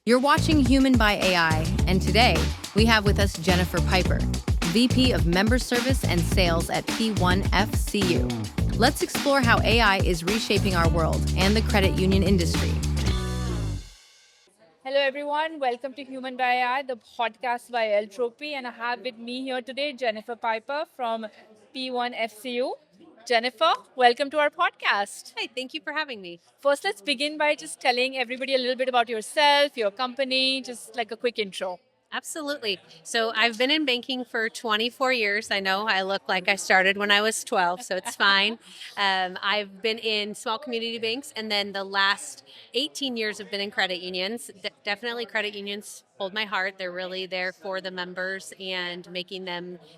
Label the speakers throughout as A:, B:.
A: You're watching Human by AI, and today we have with us Jenifer Piper, VP of Member Service and Sales at P1FCU. Let's explore how AI is reshaping our world and the credit union industry.
B: Hello, everyone. Welcome to Human by AI, the podcast by Eltropy. And I have with me here today Jenifer Piper from P1FCU. Jennifer, welcome to our podcast.
C: Hi, thank you for having me.
B: First, let's begin by just telling everybody a little bit about yourself, your company, just like a quick intro.
C: Absolutely. So I've been in banking for 24 years. I know I look like I started when I was 12, so it's fine. I've been in small community banks, and then the last 18 years have been in credit unions. Definitely credit unions hold my heart. They're really there for the members and making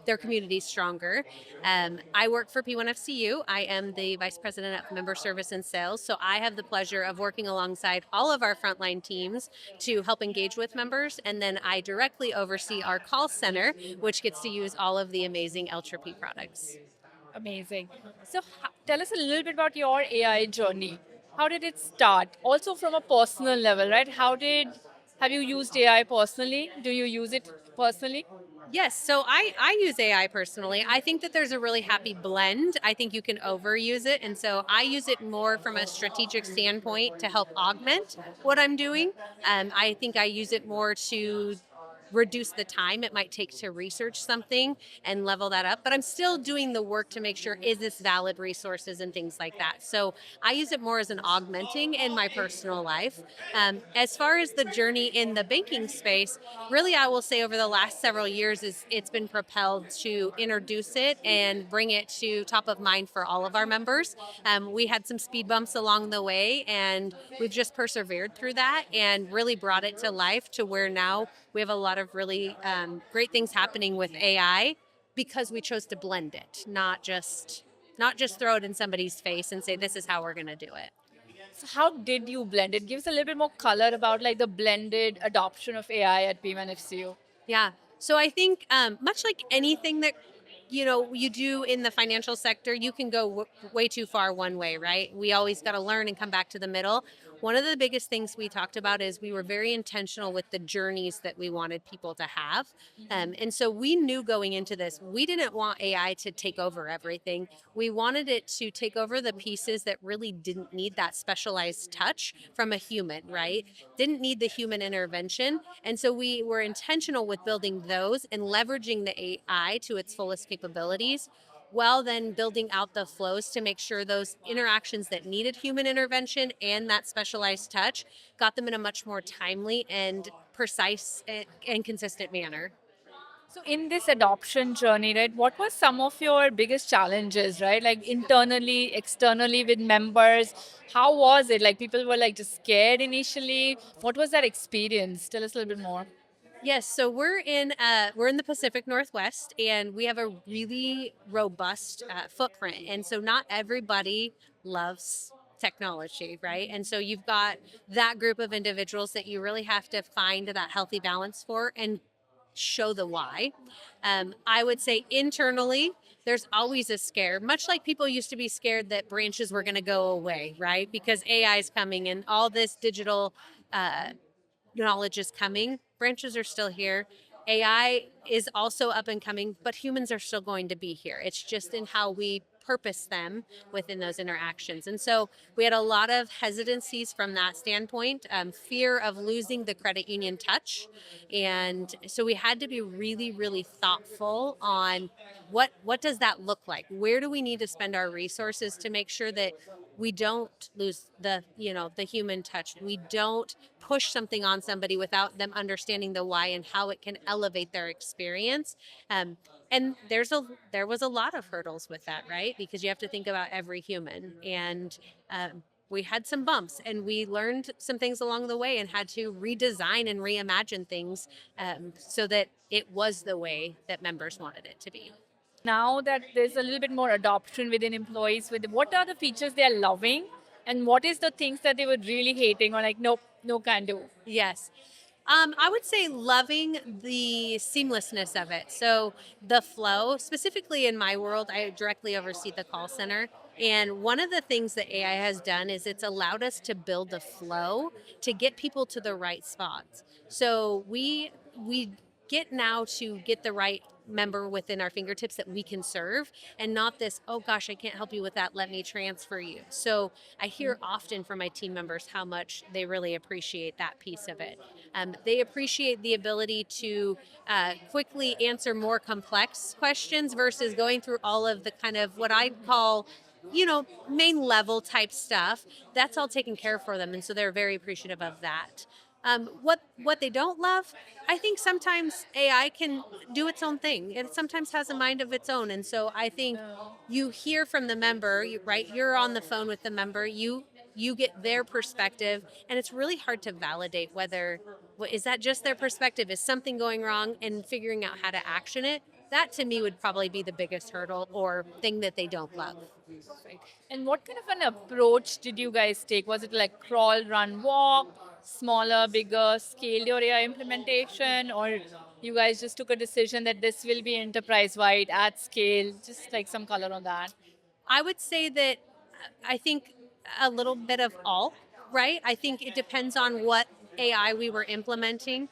C: their communities stronger. I work for P1FCU. I am the Vice President of Member Service and Sales, so I have the pleasure of working alongside all of our frontline teams to help engage with members, and then I directly oversee our call center, which gets to use all of the amazing Eltropy products.
B: Amazing. So, tell us a little bit about your AI journey. How did it start? Also, from a personal level, right? Have you used AI personally? Do you use it personally?
C: Yes, so I use AI personally. I think that there's a really happy blend. I think you can overuse it. And so I use it more from a strategic standpoint to help augment what I'm doing. I think I use it more to reduce the time it might take to research something and level that up, but I'm still doing the work to make sure, is this valid resources and things like that. So I use it more as an augmenting in my personal life. As far as the journey in the banking space, really I will say over the last several years it's been propelled to introduce it and bring it to top of mind for all of our members. We had some speed bumps along the way, and we've just persevered through that and really brought it to life to where now we have a lot of really great things happening with AI because we chose to blend it, not just throw it in somebody's face and say this is how we're going to do it.
B: So how did you blend it? Give us a little bit more color about like the blended adoption of AI at P1FCU.
C: Yeah. So I think much like anything that you do in the financial sector, you can go way too far one way, right? We always got to learn and come back to the middle. One of the biggest things we talked about is we were very intentional with the journeys that we wanted people to have. And so we knew going into this, we didn't want AI to take over everything. We wanted it to take over the pieces that really didn't need that specialized touch from a human, right? Didn't need the human intervention. And so we were intentional with building those and leveraging the AI to its fullest capabilities, while then building out the flows to make sure those interactions that needed human intervention and that specialized touch got them in a much more timely and precise and consistent manner.
B: So in this adoption journey, right, what were some of your biggest challenges, right? Like internally, externally with members. How was it? Like people were like just scared initially. What was that experience? Tell us a little bit more.
C: Yes, so we're in the Pacific Northwest, and we have a really robust footprint, and so not everybody loves technology, right? And so you've got that group of individuals that you really have to find that healthy balance for and show the why. I would say internally, there's always a scare, much like people used to be scared that branches were going to go away, right? Because AI is coming and all this digital uh, knowledge is coming. Branches are still here. AI is also up and coming, but humans are still going to be here. It's just in how we purpose them within those interactions. And so we had a lot of hesitancies from that standpoint, fear of losing the credit union touch. And so we had to be really, really thoughtful on what does that look like? Where do we need to spend our resources to make sure that we don't lose the human touch. We don't push something on somebody without them understanding the why and how it can elevate their experience. And there was a lot of hurdles with that, right? Because you have to think about every human, and we had some bumps, and we learned some things along the way, and had to redesign and reimagine things so that it was the way that members wanted it to be.
B: Now that there's a little bit more adoption within employees, with what are the features they're loving, and what is the things that they were really hating or like, nope, no can do.
C: Yes. I would say loving the seamlessness of it. So the flow, specifically in my world, I directly oversee the call center. And one of the things that AI has done is it's allowed us to build a flow to get people to the right spots. So we get now to get the right member within our fingertips that we can serve, and not this, oh gosh, I can't help you with that, let me transfer you. So I hear often from my team members how much they really appreciate that piece of it. They appreciate the ability to quickly answer more complex questions versus going through all of the kind of what I call, main level type stuff. That's all taken care of for them, and so they're very appreciative of that. What they don't love, I think sometimes AI can do its own thing. It sometimes has a mind of its own, and so I think you hear from the member, right? You're on the phone with the member. You get their perspective, and it's really hard to validate whether is that just their perspective, is something going wrong, and figuring out how to action it. That to me would probably be the biggest hurdle or thing that they don't love.
B: Right. And what kind of an approach did you guys take? Was it like crawl, run, walk, smaller, bigger, scaled your AI implementation, or you guys just took a decision that this will be enterprise wide at scale? Just like some color on that.
C: I would say that I think a little bit of all, right? I think it depends on what AI we were implementing.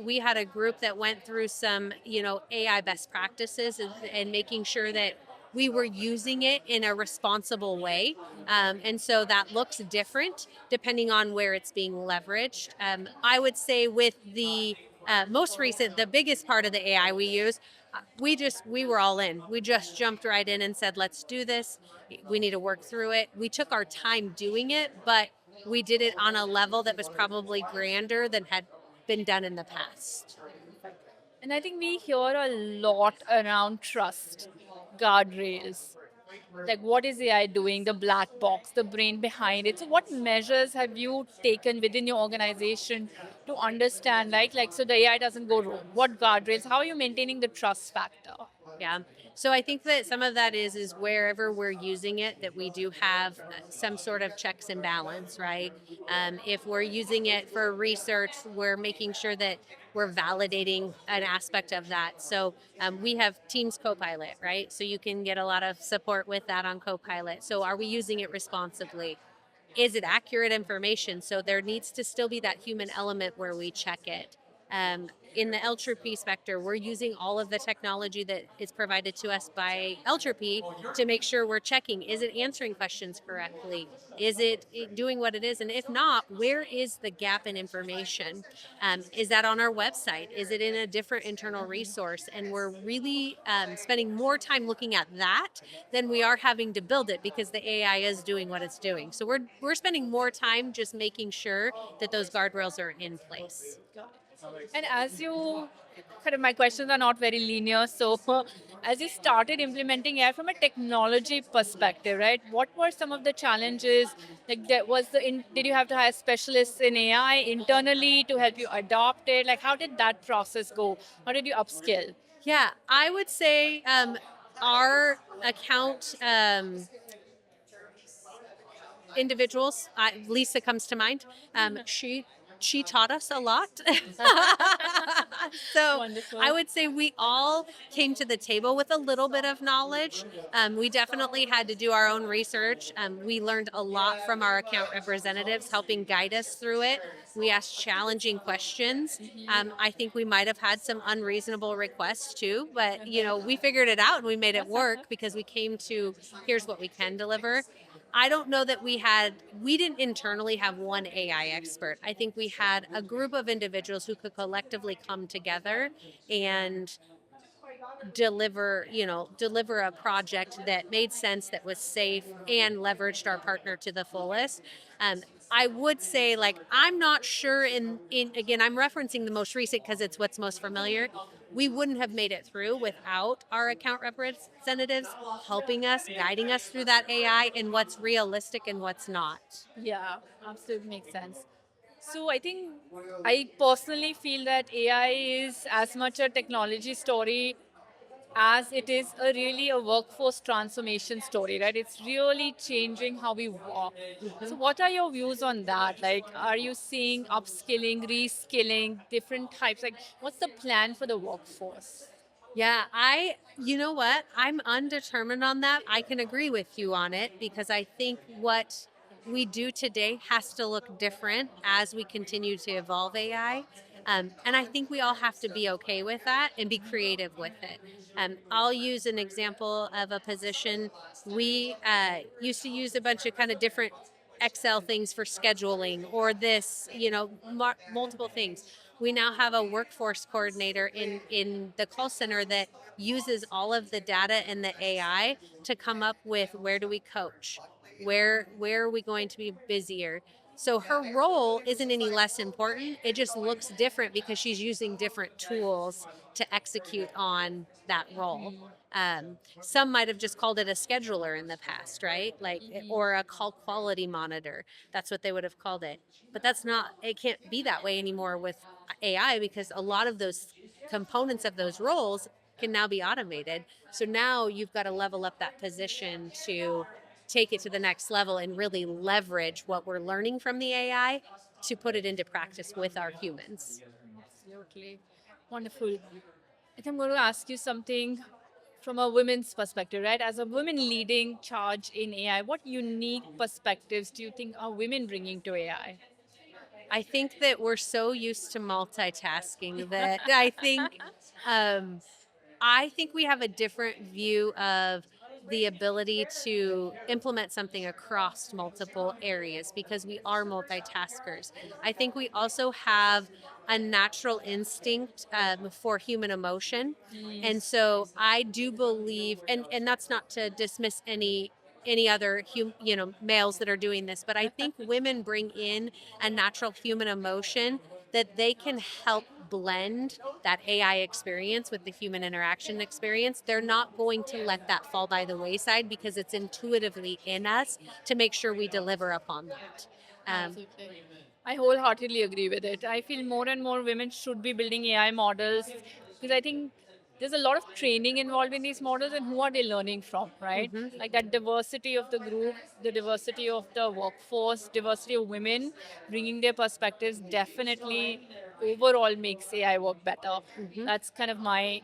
C: We had a group that went through some, AI best practices, and making sure that we were using it in a responsible way. And so that looks different depending on where it's being leveraged. I would say with the most recent, the biggest part of the AI we use, we were all in. We just jumped right in and said, let's do this. We need to work through it. We took our time doing it, but we did it on a level that was probably grander than had been done in the past.
B: And I think we hear a lot around trust, guardrails. Like, what is AI doing, the black box, the brain behind it? So, what measures have you taken within your organization to understand, so the AI doesn't go wrong? What guardrails? How are you maintaining the trust factor?
C: Yeah. So I think that some of that is wherever we're using it, that we do have some sort of checks and balance, right? If we're using it for research, we're making sure that we're validating an aspect of that. So we have Teams Copilot, right? So you can get a lot of support with that on Copilot. So are we using it responsibly? Is it accurate information? So there needs to still be that human element where we check it. In the L-P specter, we're using all of the technology that is provided to us by L-P to make sure we're checking, is it answering questions correctly? Is it doing what it is? And if not, where is the gap in information? Is that on our website? Is it in a different internal resource? And we're really spending more time looking at that than we are having to build it, because the AI is doing what it's doing. So we're spending more time just making sure that those guardrails are in place.
B: And as you, kind of, my questions are not very linear. So, as you started implementing AI from a technology perspective, right? What were some of the challenges? Like, did you have to hire specialists in AI internally to help you adopt it? Like, how did that process go? How did you upskill?
C: Yeah, I would say our account individuals, Lisa comes to mind. She taught us a lot. So
B: Wonderful.
C: I would say we all came to the table with a little bit of knowledge. We definitely had to do our own research. We learned a lot from our account representatives helping guide us through it. We asked challenging questions. I think we might have had some unreasonable requests too, but we figured it out and we made it work because we came to, here's what we can deliver. I don't know that we didn't internally have one AI expert. I think we had a group of individuals who could collectively come together and deliver a project that made sense, that was safe, and leveraged our partner to the fullest. I would say, I'm not sure again, I'm referencing the most recent because it's what's most familiar. We wouldn't have made it through without our account representatives helping us, guiding us through that AI and what's realistic and what's not.
B: Yeah, absolutely makes sense. So I think I personally feel that AI is as much a technology story as it is a workforce transformation story, right? It's really changing how we work. So what are your views on that? Like, are you seeing upskilling, reskilling, different types? Like, what's the plan for the workforce?
C: Yeah, you know what? I'm undetermined on that. I can agree with you on it because I think what we do today has to look different as we continue to evolve AI. And I think we all have to be okay with that and be creative with it. I'll use an example of a position. We used to use a bunch of kind of different Excel things for scheduling or this, multiple things. We now have a workforce coordinator in the call center that uses all of the data and the AI to come up with where do we coach, where are we going to be busier. So her role isn't any less important. It just looks different because she's using different tools to execute on that role. Some might have just called it a scheduler in the past, right? Like, or a call quality monitor. That's what they would have called it. But that's not, it can't be that way anymore with AI because a lot of those components of those roles can now be automated. So now you've got to level up that position to take it to the next level and really leverage what we're learning from the AI to put it into practice with our humans.
B: Absolutely. Wonderful. I think I'm going to ask you something from a women's perspective, right? As a woman leading charge in AI, what unique perspectives do you think are women bringing to AI?
C: I think that we're so used to multitasking that um, I think we have a different view of the ability to implement something across multiple areas because we are multitaskers. I think we also have a natural instinct for human emotion. And so I do believe, and that's not to dismiss any other males that are doing this, but I think women bring in a natural human emotion that they can help blend that AI experience with the human interaction experience. They're not going to let that fall by the wayside because it's intuitively in us to make sure we deliver upon that.
B: Absolutely. I wholeheartedly agree with it. I feel more and more women should be building AI models because I think there's a lot of training involved in these models and who are they learning from, right?
C: Mhm.
B: Like that diversity of the group, the diversity of the workforce, diversity of women bringing their perspectives definitely overall makes AI work better.
C: Mhm.
B: That's kind of my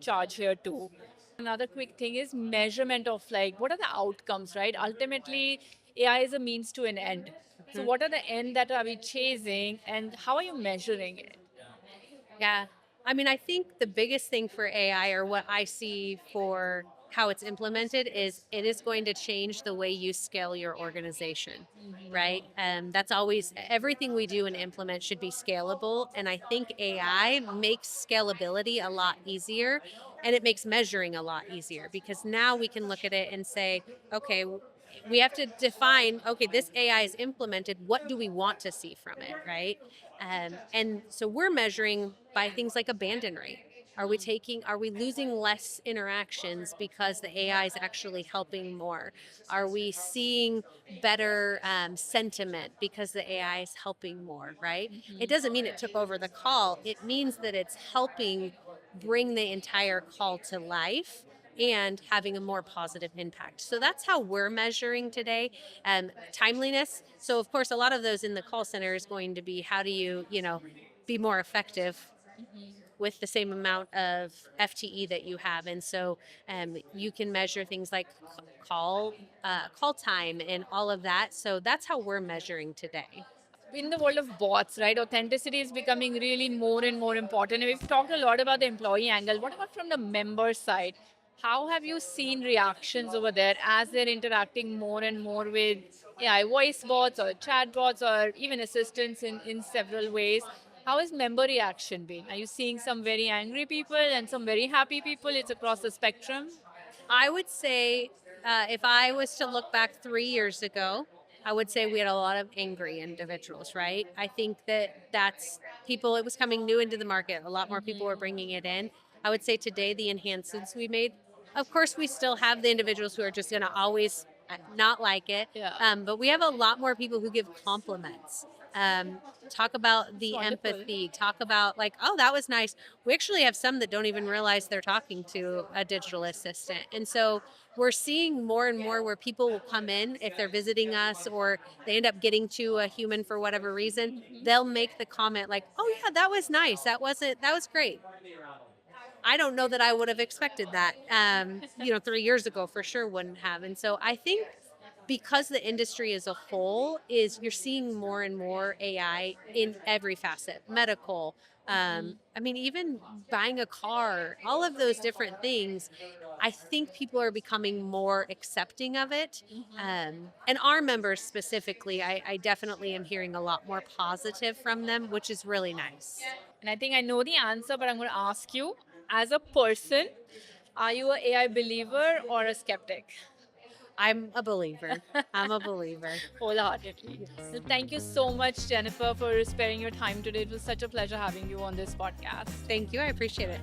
B: charge here too. Another quick thing is measurement of like what are the outcomes, right? Ultimately, AI is a means to an end. So
C: Mhm.
B: what are the end that are we chasing and how are you measuring it?
C: Yeah. I mean, I think the biggest thing for AI, or what I see for how it's implemented, is it is going to change the way you scale your organization, right? That's always everything we do and implement should be scalable. And I think AI makes scalability a lot easier and it makes measuring a lot easier because now we can look at it and say, okay, we have to define, okay, this AI is implemented. What do we want to see from it, right? And so we're measuring by things like abandon rate. Are we losing less interactions because the AI is actually helping more? Are we seeing better sentiment because the AI is helping more, right? It doesn't mean it took over the call. It means that it's helping bring the entire call to life and having a more positive impact. So that's how we're measuring today. Timeliness. So of course, a lot of those in the call center is going to be how do you be more effective with the same amount of FTE that you have, and so you can measure things like call time and all of that. So that's how we're measuring today.
B: In the world of bots, right, authenticity is becoming really more and more important. And we've talked a lot about the employee angle. What about from the member side? How have you seen reactions over there as they're interacting more and more with AI voice bots or chat bots or even assistants in several ways? How has member reaction been? Are you seeing some very angry people and some very happy people? It's across the spectrum.
C: I would say if I was to look back 3 years ago, I would say we had a lot of angry individuals, right? I think that that's people, it was coming new into the market. A lot more people were bringing it in. I would say today, the enhancements we made, of course, we still have the individuals who are just going to always not like it.
B: Yeah.
C: But we have a lot more people who give compliments. Um, Talk about
B: It's
C: the
B: wonderful.
C: empathy, talk about like, oh, that was nice. We actually have some that don't even realize they're talking to a digital assistant. And so we're seeing more and more where people will come in if they're visiting us or they end up getting to a human for whatever reason, they'll make the comment like, oh yeah, that was nice. That was great. I don't know that I would have expected that. 3 years ago for sure wouldn't have. And so I think because the industry as a whole is you're seeing more and more AI in every facet, medical. Even buying a car, all of those different things. I think people are becoming more accepting of it. And our members specifically, I definitely am hearing a lot more positive from them, which is really nice.
B: And I think I know the answer, but I'm going to ask you, as a person, are you an AI believer or a skeptic?
C: I'm a believer. I'm a believer.
B: Wholeheartedly. So thank you so much, Jenifer, for sparing your time today. It was such a pleasure having you on this podcast.
C: Thank you. I appreciate it.